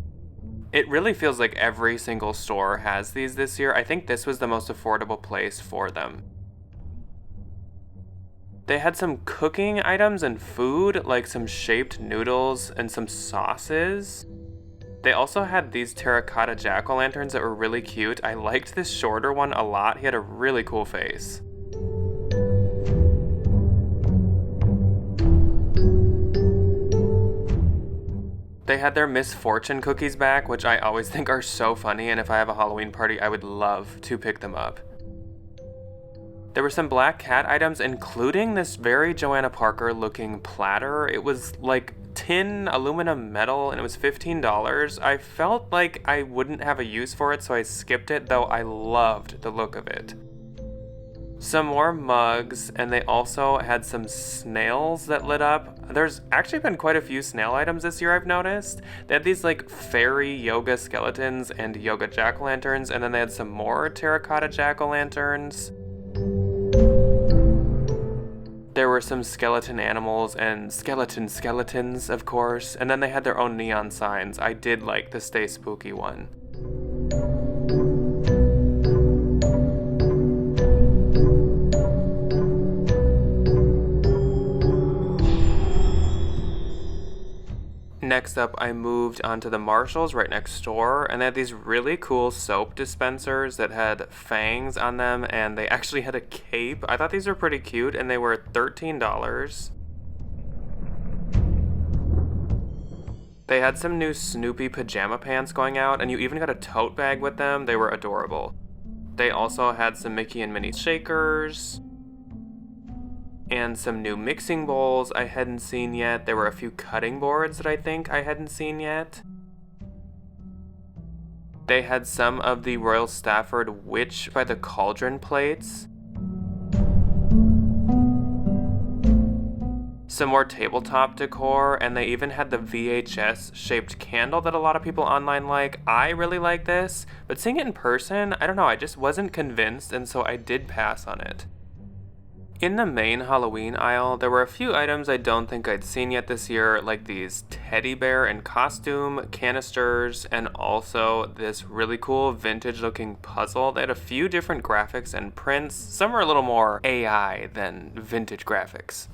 S1: It really feels like every single store has these this year. I think this was the most affordable place for them. They had some cooking items and food, like some shaped noodles and some sauces. They also had these terracotta jack-o'-lanterns that were really cute. I liked this shorter one a lot. He had a really cool face. They had their misfortune cookies back, which I always think are so funny, and if I have a Halloween party, I would love to pick them up. There were some black cat items, including this very Joanna Parker looking platter. It was like tin aluminum metal, and it was $15. I felt like I wouldn't have a use for it, so I skipped it, though I loved the look of it. Some more mugs, and they also had some snails that lit up. There's actually been quite a few snail items this year, I've noticed. They had these like fairy yoga skeletons and yoga jack-o'-lanterns, and then they had some more terracotta jack-o'-lanterns. There were some skeleton animals and skeletons, of course, and then they had their own neon signs. I did like the Stay Spooky one. Next up, I moved onto the Marshalls right next door, and they had these really cool soap dispensers that had fangs on them, and they actually had a cape. I thought these were pretty cute, and they were $13. They had some new Snoopy pajama pants going out, and you even got a tote bag with them. They were adorable. They also had some Mickey and Minnie shakers, and some new mixing bowls I hadn't seen yet. There were a few cutting boards that I think I hadn't seen yet. They had some of the Royal Stafford Witch by the Cauldron plates. Some more tabletop decor, and they even had the VHS shaped candle that a lot of people online like. I really like this, but seeing it in person, I don't know, I just wasn't convinced, and so I did pass on it. In the main Halloween aisle, there were a few items I don't think I'd seen yet this year, like these teddy bear and costume canisters, and also this really cool vintage looking puzzle. They had a few different graphics and prints. Some were a little more AI than vintage graphics.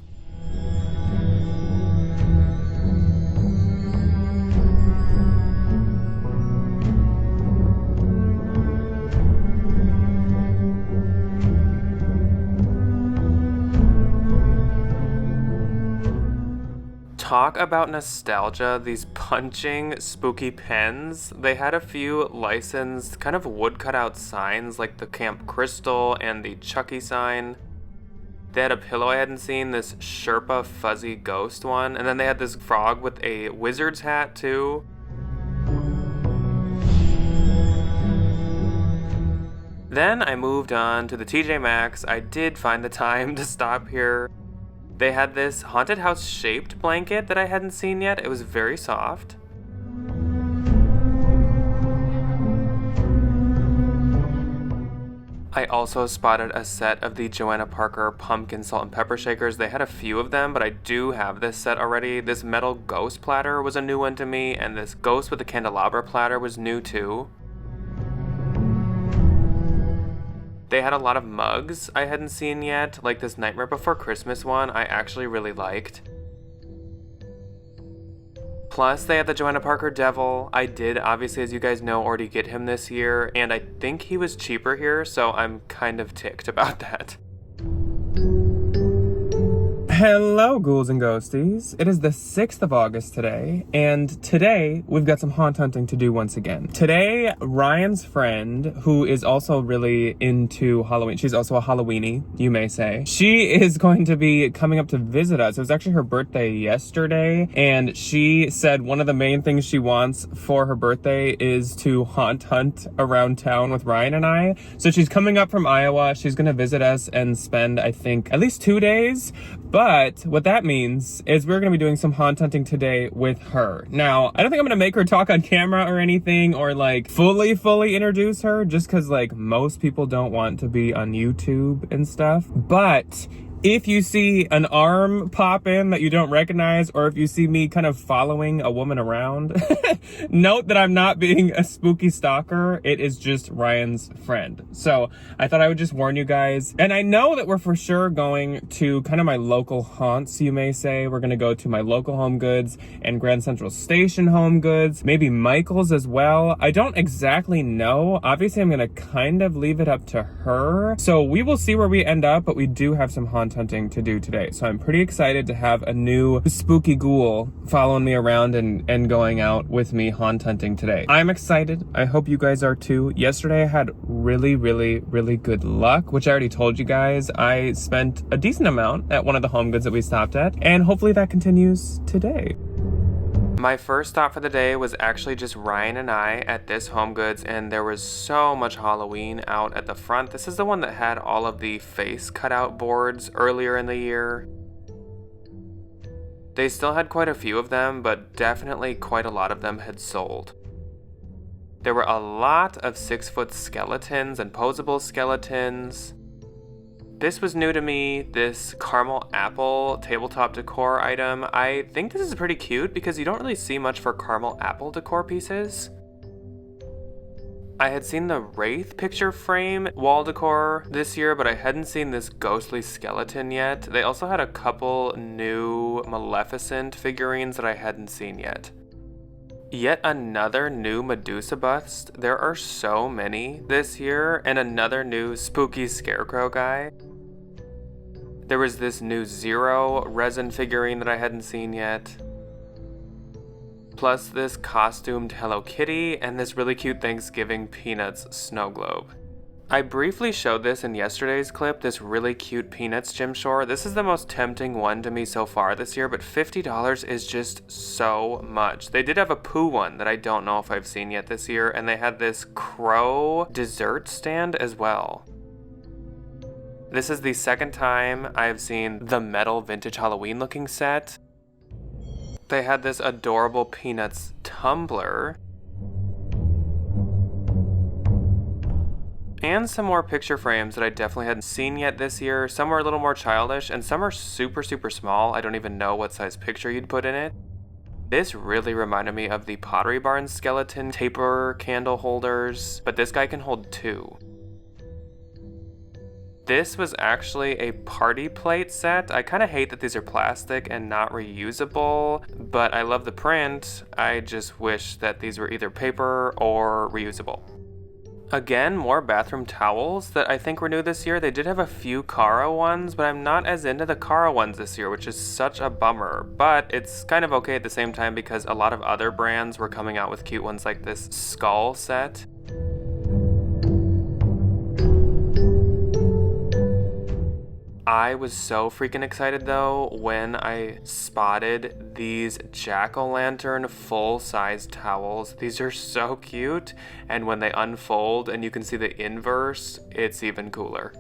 S1: Talk about nostalgia, these punching spooky pens. They had a few licensed kind of wood cutout signs like the Camp Crystal and the Chucky sign. They had a pillow I hadn't seen, this Sherpa fuzzy ghost one, and then they had this frog with a wizard's hat too. Then I moved on to the TJ Maxx. I did find the time to stop here. They had this haunted house shaped blanket that I hadn't seen yet. It was very soft. I also spotted a set of the Joanna Parker pumpkin salt and pepper shakers. They had a few of them, but I do have this set already. This metal ghost platter was a new one to me, and this ghost with the candelabra platter was new too. They had a lot of mugs I hadn't seen yet, like this Nightmare Before Christmas one I actually really liked. Plus, they had the Joanna Parker Devil. I did, obviously, as you guys know, already get him this year, and I think he was cheaper here, so I'm kind of ticked about that. Hello, ghouls and ghosties. It is the 6th of August today, and today we've got some haunt hunting to do once again. Today, Ryan's friend, who is also really into Halloween, she's also a Halloweenie, you may say, she is going to be coming up to visit us. It was actually her birthday yesterday, and she said one of the main things she wants for her birthday is to haunt hunt around town with Ryan and I. So she's coming up from Iowa. She's going to visit us and spend, I think, at least 2 days. But what that means is we're going to be doing some haunt hunting today with her. Now, I don't think I'm going to make her talk on camera or anything, or like fully introduce her, just because like most people don't want to be on YouTube and stuff. But if you see an arm pop in that you don't recognize, or if you see me kind of following a woman around, note that I'm not being a spooky stalker. It is just Ryan's friend. So I thought I would just warn you guys. And I know that we're for sure going to kind of my local haunts, you may say. We're going to go to my local HomeGoods and Grand Central Station HomeGoods, maybe Michael's as well. I don't exactly know. Obviously, I'm going to kind of leave it up to her. So we will see where we end up, but we do have some haunt hunting to do today. So I'm pretty excited to have a new spooky ghoul following me around and going out with me haunt hunting today. I'm excited. I hope you guys are too. Yesterday I had really good luck, which I already told you guys. I spent a decent amount at one of the HomeGoods that we stopped at, and hopefully that continues today. My first stop for the day was actually just Ryan and I at this HomeGoods, and there was so much Halloween out at the front. This is the one that had all of the face cutout boards earlier in the year. They still had quite a few of them, but definitely quite a lot of them had sold. There were a lot of 6-foot skeletons and posable skeletons. This was new to me, this caramel apple tabletop decor item. I think this is pretty cute because you don't really see much for caramel apple decor pieces. I had seen the Wraith picture frame wall decor this year, but I hadn't seen this ghostly skeleton yet. They also had a couple new Maleficent figurines that I hadn't seen yet. Yet another new Medusa bust. There are so many this year, and another new spooky scarecrow guy. There was this new Zero resin figurine that I hadn't seen yet. Plus this costumed Hello Kitty and this really cute Thanksgiving Peanuts snow globe. I briefly showed this in yesterday's clip, this really cute Peanuts Jim Shore. This is the most tempting one to me so far this year, but $50 is just so much. They did have a Pooh one that I don't know if I've seen yet this year, and they had this crow dessert stand as well. This is the second time I've seen the metal vintage Halloween looking set. They had this adorable Peanuts tumbler. And some more picture frames that I definitely hadn't seen yet this year. Some were a little more childish, and some are super small. I don't even know what size picture you'd put in it. This really reminded me of the Pottery Barn skeleton taper candle holders, but this guy can hold 2. This was actually a party plate set. I kind of hate that these are plastic and not reusable, but I love the print. I just wish that these were either paper or reusable. Again, more bathroom towels that I think were new this year. They did have a few Cara ones, but I'm not as into the Cara ones this year, which is such a bummer. But it's kind of okay at the same time because a lot of other brands were coming out with cute ones like this skull set. I was so freaking excited though when I spotted these jack-o'-lantern full-size towels. These are so cute, and when they unfold and you can see the inverse, it's even cooler.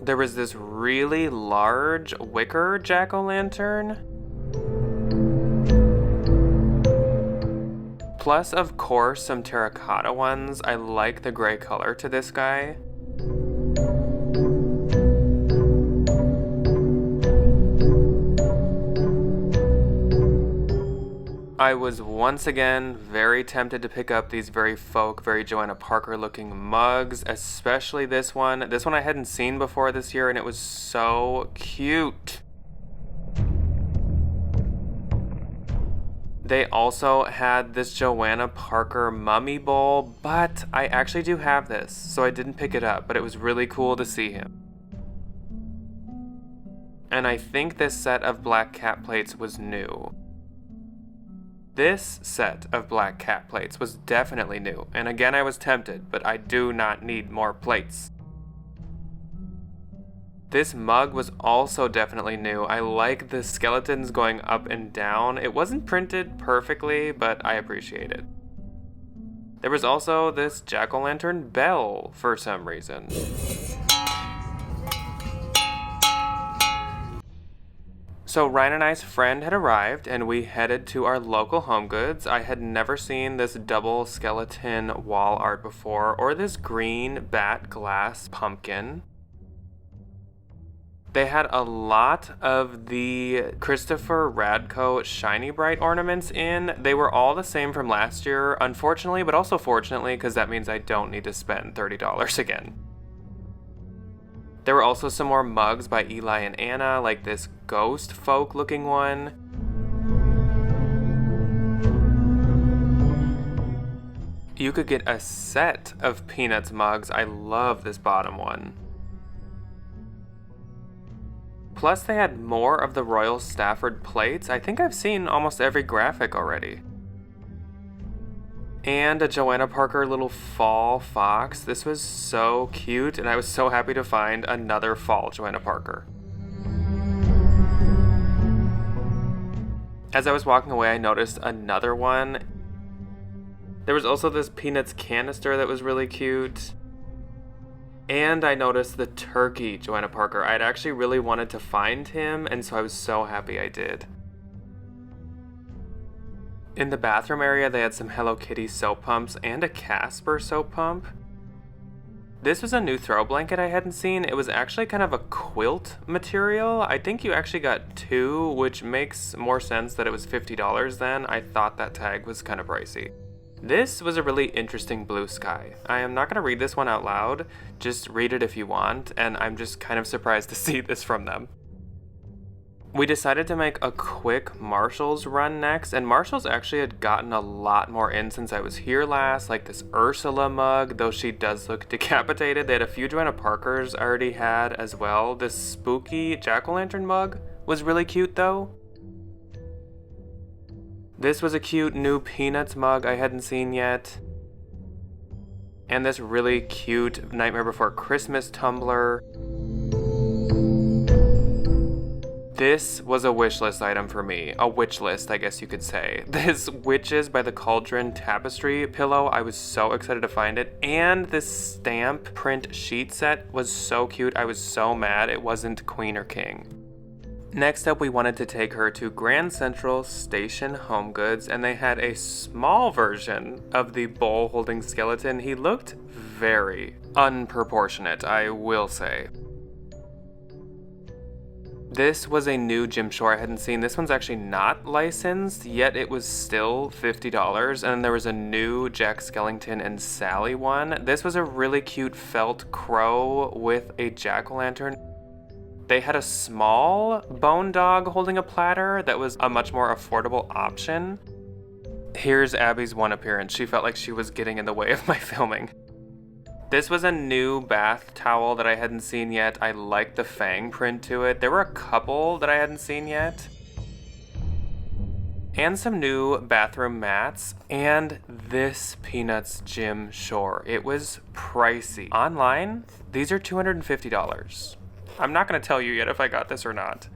S1: There was this really large wicker jack-o'-lantern. Plus, of course, some terracotta ones. I like the gray color to this guy. I was once again very tempted to pick up these very folk, very Joanna Parker looking mugs, especially this one. This one I hadn't seen before this year, and it was so cute. They also had this Joanna Parker mummy bowl, but I actually do have this, so I didn't pick it up, but it was really cool to see him. And I think this set of black cat plates was new. This set of black cat plates was definitely new, and again I was tempted, but I do not need more plates. This mug was also definitely new. I like the skeletons going up and down. It wasn't printed perfectly, but I appreciate it. There was also this jack-o'-lantern bell for some reason. So Ryan and I's friend had arrived and we headed to our local HomeGoods. I had never seen this double skeleton wall art before, or this green bat glass pumpkin. They had a lot of the Christopher Radko Shiny Bright ornaments in. They were all the same from last year, unfortunately, but also fortunately, because that means I don't need to spend $30 again. There were also some more mugs by Eli and Anna, like this ghost folk looking one. You could get a set of Peanuts mugs. I love this bottom one. Plus they had more of the Royal Stafford plates. I think I've seen almost every graphic already. And a Joanna Parker little fall fox. This was so cute, and I was so happy to find another fall Joanna Parker. As I was walking away, I noticed another one. There was also this Peanuts canister that was really cute. And I noticed the turkey, Joanna Parker. I'd actually really wanted to find him, and so I was so happy I did. In the bathroom area, they had some Hello Kitty soap pumps and a Casper soap pump. This was a new throw blanket I hadn't seen. It was actually kind of a quilt material. I think you actually got two, which makes more sense that it was $50 then. I thought that tag was kind of pricey. This was a really interesting blue sky. I am not going to read this one out loud, just read it if you want, and I'm just kind of surprised to see this from them. We decided to make a quick Marshall's run next, and Marshall's actually had gotten a lot more in since I was here last, like this Ursula mug, though she does look decapitated. They had a few Joanna Parkers I already had as well. This spooky jack-o'-lantern mug was really cute though. This was a cute new Peanuts mug I hadn't seen yet. And this really cute Nightmare Before Christmas tumbler. This was a wish list item for me. A witch list, I guess you could say. This Witches by the Cauldron tapestry pillow, I was so excited to find it. And this stamp print sheet set was so cute. I was so mad it wasn't Queen or King. Next up, we wanted to take her to Grand Central Station HomeGoods, and they had a small version of the bowl holding skeleton. He looked very unproportionate, I will say. This was a new Jim Shore I hadn't seen. This one's actually not licensed, yet it was still $50. And then there was a new Jack Skellington and Sally one. This was a really cute felt crow with a jack-o'-lantern. They had a small bone dog holding a platter that was a much more affordable option. Here's Abby's one appearance. She felt like she was getting in the way of my filming. This was a new bath towel that I hadn't seen yet. I liked the fang print to it. There were a couple that I hadn't seen yet. And some new bathroom mats. And this Peanuts Jim Shore. It was pricey. Online, these are $250. I'm not going to tell you yet if I got this or not.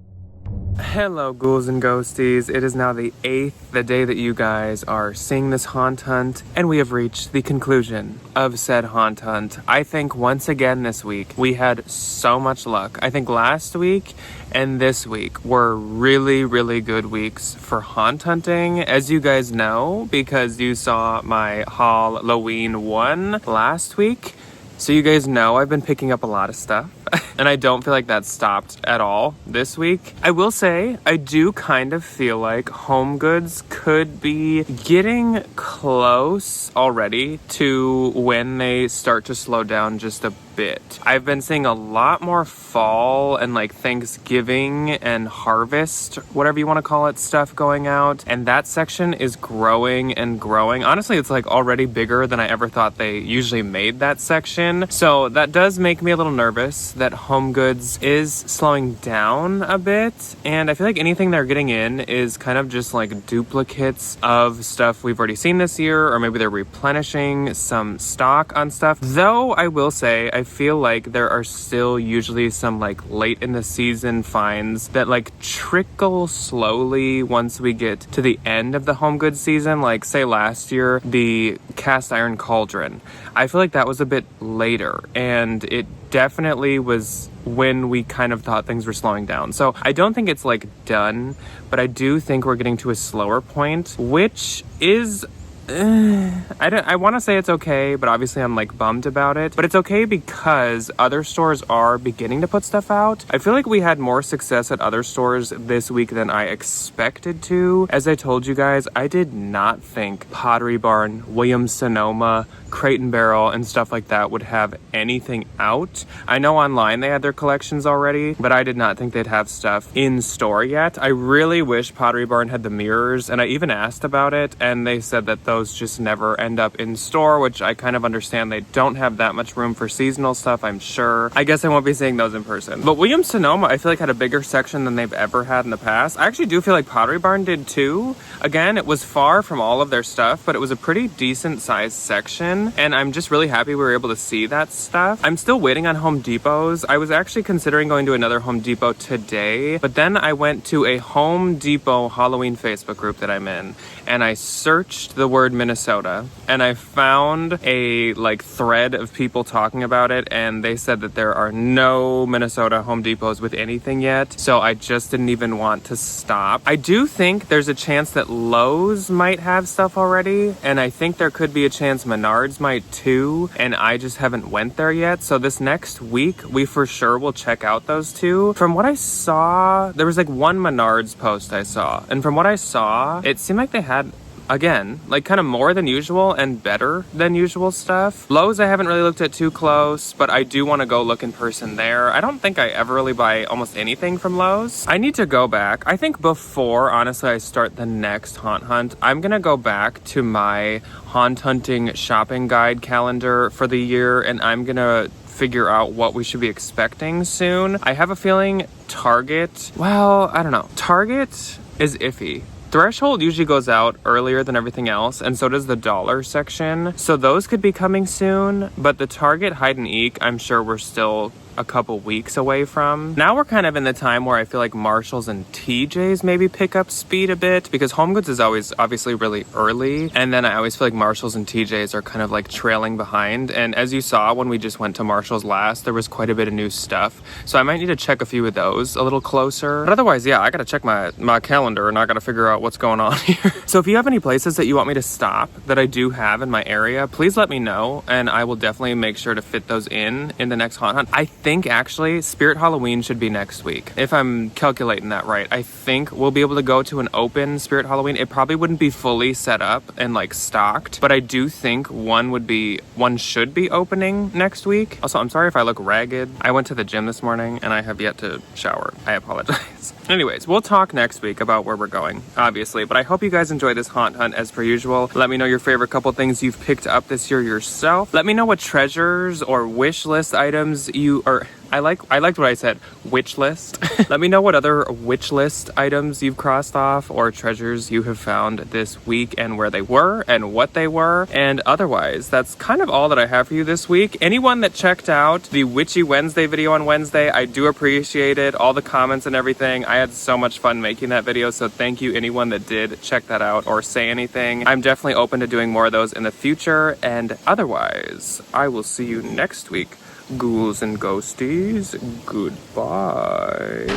S1: Hello, ghouls and ghosties. It is now the 8th, the day that you guys are seeing this haunt hunt, and we have reached the conclusion of said haunt hunt. I think once again this week, we had so much luck. I think last week and this week were really, really good weeks for haunt hunting, as you guys know, because you saw my Halloween one last week. So you guys know I've been picking up a lot of stuff, and I don't feel like that stopped at all this week. I will say, I do kind of feel like HomeGoods could be getting close already to when they start to slow down just a bit. I've been seeing a lot more fall and like Thanksgiving and harvest, whatever you want to call it, stuff going out, and that section is growing and growing. Honestly, it's like already bigger than I ever thought they usually made that section. So that does make me a little nervous that HomeGoods is slowing down a bit, and I feel like anything they're getting in is kind of just like duplicates of stuff we've already seen this year, or maybe they're replenishing some stock on stuff. Though I will say, I feel like there are still usually some like late in the season finds that like trickle slowly once we get to the end of the HomeGoods season. Like say last year, the cast iron cauldron. I feel like that was a bit later, and it definitely was when we kind of thought things were slowing down. So I don't think it's like done, but I do think we're getting to a slower point, which is I want to say it's okay, but obviously I'm like bummed about it. But it's okay because other stores are beginning to put stuff out. I feel like we had more success at other stores this week than I expected to. As I told you guys, I did not think Pottery Barn, Williams-Sonoma, Crate and Barrel, and stuff like that would have anything out. I know online they had their collections already, but I did not think they'd have stuff in store yet. I really wish Pottery Barn had the mirrors, and I even asked about it, and they said that those just never end up in store, which I kind of understand. They don't have that much room for seasonal stuff, I'm sure. I guess I won't be seeing those in person. But Williams-Sonoma, I feel like had a bigger section than they've ever had in the past. I actually do feel like Pottery Barn did too. Again, it was far from all of their stuff, but it was a pretty decent sized section. open, and I'm just really happy we were able to see that stuff. I'm still waiting on Home Depots. I was actually considering going to another Home Depot today, but then I went to a Home Depot Halloween Facebook group that I'm in, and I searched the word Minnesota, and I found a like thread of people talking about it, and they said that there are no Minnesota Home Depots with anything yet, so I just didn't even want to stop. I do think there's a chance that Lowe's might have stuff already, and I think there could be a chance Menards might too, and I just haven't went there yet. So this next week we for sure will check out those two. From what I saw, there was like one Menards post I saw, and from what I saw, it seemed like they had, again, like kind of more than usual and better than usual stuff. Lowe's I haven't really looked at too close, but I do want to go look in person there. I don't think I ever really buy almost anything from Lowe's. I need to go back. I think before, honestly, I start the next haunt hunt, I'm gonna go back to my haunt hunting shopping guide calendar for the year, and I'm gonna figure out what we should be expecting soon. I have a feeling Target, well, I don't know. Target is iffy. Threshold usually goes out earlier than everything else, and so does the dollar section. So those could be coming soon, but the Target Hide and Eek, I'm sure we're still a couple weeks away from. Now we're kind of in the time where I feel like Marshalls and TJ's maybe pick up speed a bit, because HomeGoods is always obviously really early, and then I always feel like Marshalls and TJ's are kind of like trailing behind. And as you saw when we just went to Marshalls last, there was quite a bit of new stuff, so I might need to check a few of those a little closer. But otherwise, yeah, I gotta check my calendar, and I gotta figure out what's going on here. So if you have any places that you want me to stop that I do have in my area, please let me know, and I will definitely make sure to fit those in the next haunt hunt. I think actually Spirit Halloween should be next week, if I'm calculating that right. I think we'll be able to go to an open Spirit Halloween. It probably wouldn't be fully set up and like stocked, but I do think one should be opening next week. Also, I'm sorry if I look ragged. I went to the gym this morning and I have yet to shower. I apologize. Anyways, we'll talk next week about where we're going, obviously, but I hope you guys enjoy this haunt hunt as per usual. Let me know your favorite couple things you've picked up this year yourself. Let me know what treasures or wish list items you are. I liked what I said, witch list. Let me know what other witch list items you've crossed off or treasures you have found this week, and where they were and what they were. And otherwise, that's kind of all that I have for you this week. Anyone that checked out the Witchy Wednesday video on Wednesday, I do appreciate it. All the comments and everything. I had so much fun making that video, so thank you anyone that did check that out or say anything. I'm definitely open to doing more of those in the future, and otherwise, I will see you next week. Ghouls and ghosties, goodbye.